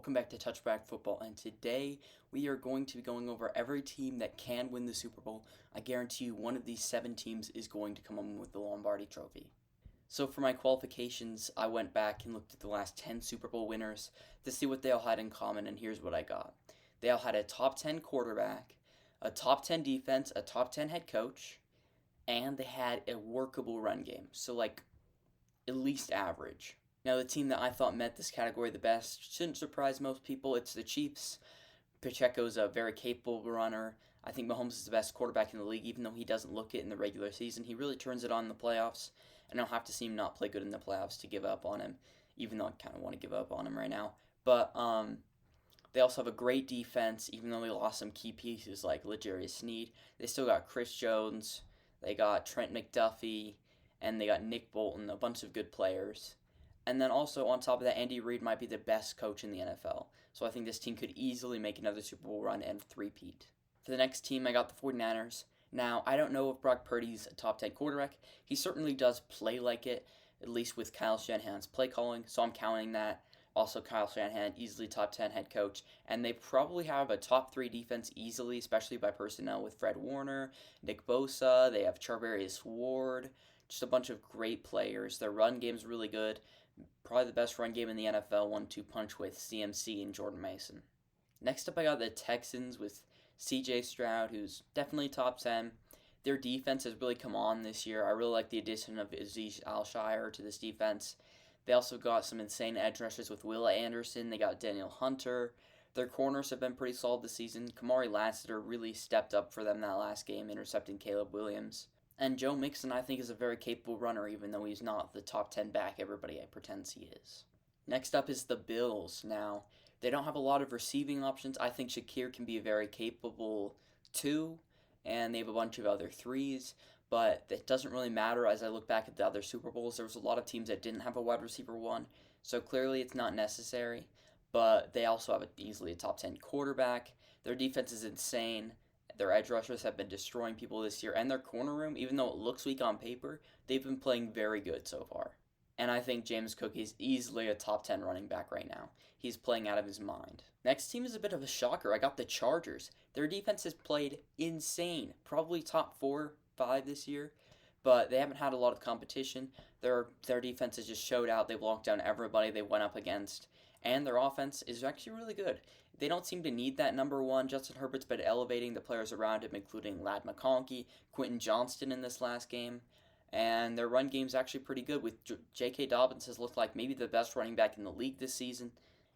welcome back to Touchback Football, and today we are going to be going over every team that can win the Super Bowl. I guarantee you one of these 7 teams is going to come home with the Lombardi Trophy. So for my qualifications, I went back and looked at the last 10 Super Bowl winners to see what they all had in common, and here's what I got. They all had a top 10 quarterback, a top 10 defense, a top 10 head coach, and they had a workable run game, so like at least average. Now, the team that I thought met this category the best shouldn't surprise most people. It's the Chiefs. Pacheco's a very capable runner. I think Mahomes is the best quarterback in the league, even though he doesn't look it in the regular season. He really turns it on in the playoffs, and I'll have to see him not play good in the playoffs to give up on him, even though I kind of want to give up on him right now. But they also have a great defense, even though they lost some key pieces like L'Jarius Sneed. They still got Chris Jones, they got Trent McDuffie, and they got Nick Bolton, a bunch of good players. And then also on top of that, Andy Reid might be the best coach in the NFL. So I think this team could easily make another Super Bowl run and three-peat. For the next team, I got the 49ers. Now, I don't know if Brock Purdy's a top 10 quarterback. He certainly does play like it, at least with Kyle Shanahan's play calling, so I'm counting that. Also, Kyle Shanahan, easily top 10 head coach. And they probably have a top 3 defense easily, especially by personnel with Fred Warner, Nick Bosa. They have Charvarius Ward. Just a bunch of great players. Their run game's really good. Probably the best run game in the NFL, 1-2 punch with CMC and Jordan Mason. Next up, I got the Texans with CJ Stroud, who's definitely top 10. Their defense has really come on this year. I really like the addition of Azeez Al-Shire to this defense. They also got some insane edge rushers with Will Anderson. They got Daniel Hunter. Their corners have been pretty solid this season. Kamari Lassiter really stepped up for them that last game, intercepting Caleb Williams. And Joe Mixon, I think, is a very capable runner, even though he's not the top 10 back everybody pretends he is. Next up is the Bills. Now, they don't have a lot of receiving options. I think Shakir can be a very capable 2, and they have a bunch of other 3s, but it doesn't really matter. As I look back at the other Super Bowls, there was a lot of teams that didn't have a wide receiver 1, so clearly it's not necessary, but they also have easily a top 10 quarterback. Their defense is insane. Their edge rushers have been destroying people this year, and their corner room, even though it looks weak on paper, they've been playing very good so far. And I think James Cook is easily a top 10 running back right now. He's playing out of his mind. Next team is a bit of a shocker. I got the Chargers. Their defense has played insane. Probably top 4, 5 this year, but they haven't had a lot of competition. Their defense has just showed out. They've locked down everybody they went up against, and their offense is actually really good. They don't seem to need that number 1. Justin Herbert's been elevating the players around him, including Ladd McConkey, Quentin Johnston in this last game. And their run game's actually pretty good, with J.K. Dobbins has looked like maybe the best running back in the league this season.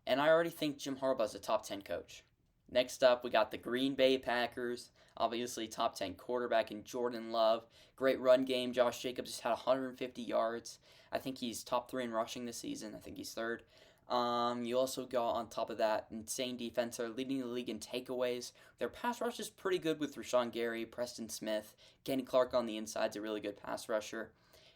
And I already think Jim Harbaugh's a top 10 coach. Next up, we got the Green Bay Packers. Obviously, top 10 quarterback in Jordan Love. Great run game. Josh Jacobs just had 150 yards. I think he's top 3 in rushing this season. I think he's 3rd. You also got, on top of that, insane defense. They're leading the league in takeaways. Their pass rush is pretty good with Rashawn Gary, Preston Smith. Kenny Clark on the inside is a really good pass rusher.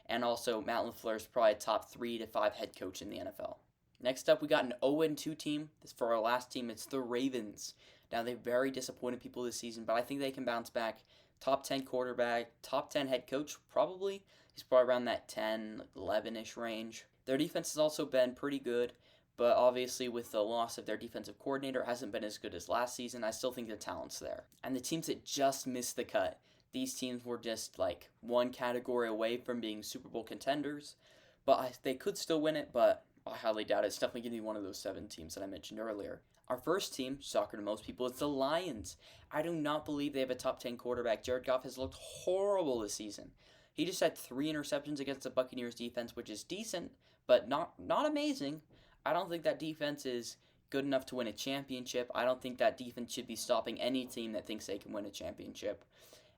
And also, Matt LaFleur is probably a top 3 to 5 head coach in the NFL. Next up, we got an 0-2 team. For our last team, it's the Ravens. Now, they've very disappointed people this season, but I think they can bounce back. Top 10 quarterback, top 10 head coach, probably. He's probably around that 10, 11-ish range. Their defense has also been pretty good. But obviously, with the loss of their defensive coordinator, it hasn't been as good as last season. I still think the talent's there. And the teams that just missed the cut, these teams were just like one category away from being Super Bowl contenders. But they could still win it, but I highly doubt it. It's definitely going to be one of those 7 teams that I mentioned earlier. Our first team, shocker to most people, is the Lions. I do not believe they have a top 10 quarterback. Jared Goff has looked horrible this season. He just had 3 interceptions against the Buccaneers defense, which is decent, but not amazing. I don't think that defense is good enough to win a championship. I don't think that defense should be stopping any team that thinks they can win a championship.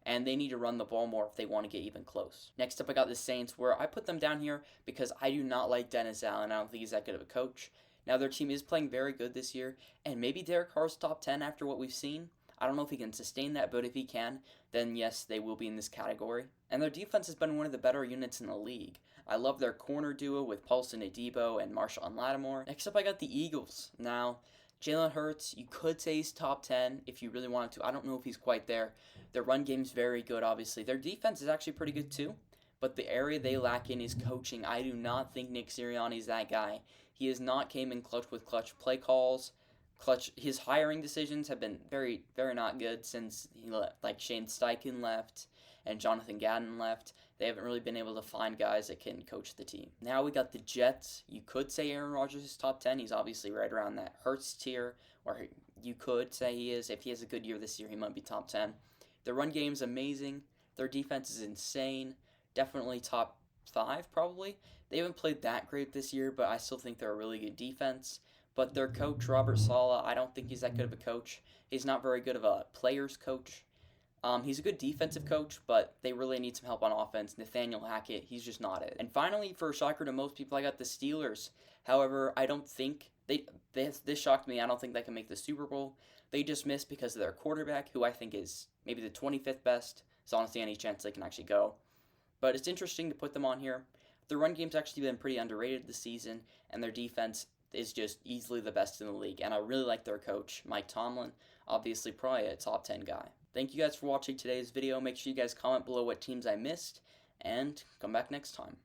And they need to run the ball more if they want to get even close. Next up, I got the Saints, where I put them down here because I do not like Dennis Allen. I don't think he's that good of a coach. Now, their team is playing very good this year, and maybe Derek Carr's top 10 after what we've seen. I don't know if he can sustain that, but if he can, then yes, they will be in this category. And their defense has been one of the better units in the league. I love their corner duo with Paulson Adebo and Marshawn Lattimore. Next up, I got the Eagles. Now, Jalen Hurts, you could say he's top 10 if you really wanted to. I don't know if he's quite there. Their run game's very good, obviously. Their defense is actually pretty good, too. But the area they lack in is coaching. I do not think Nick Sirianni's that guy. He has not came in clutch with clutch play calls. clutch. His hiring decisions have been very, very not good since he left. Like Shane Steichen left and Jonathan Gannon left. They haven't really been able to find guys that can coach the team. Now we got the Jets. You could say Aaron Rodgers is top 10. He's obviously right around that Hurts tier, or you could say he is. If he has a good year this year, he might be top 10. Their run game's amazing. Their defense is insane. Definitely top 5, probably. They haven't played that great this year, but I still think they're a really good defense. But their coach, Robert Saleh, I don't think he's that good of a coach. He's not very good of a player's coach. He's a good defensive coach, but they really need some help on offense. Nathaniel Hackett, he's just not it. And finally, for a shocker to most people, I got the Steelers. However, I don't think this shocked me. I don't think they can make the Super Bowl. They just missed because of their quarterback, who I think is maybe the 25th best. There's honestly any chance they can actually go. But it's interesting to put them on here. Their run game's actually been pretty underrated this season, and their defense is just easily the best in the league. And I really like their coach, Mike Tomlin. Obviously, probably a top 10 guy. Thank you guys for watching today's video. Make sure you guys comment below what teams I missed, and come back next time.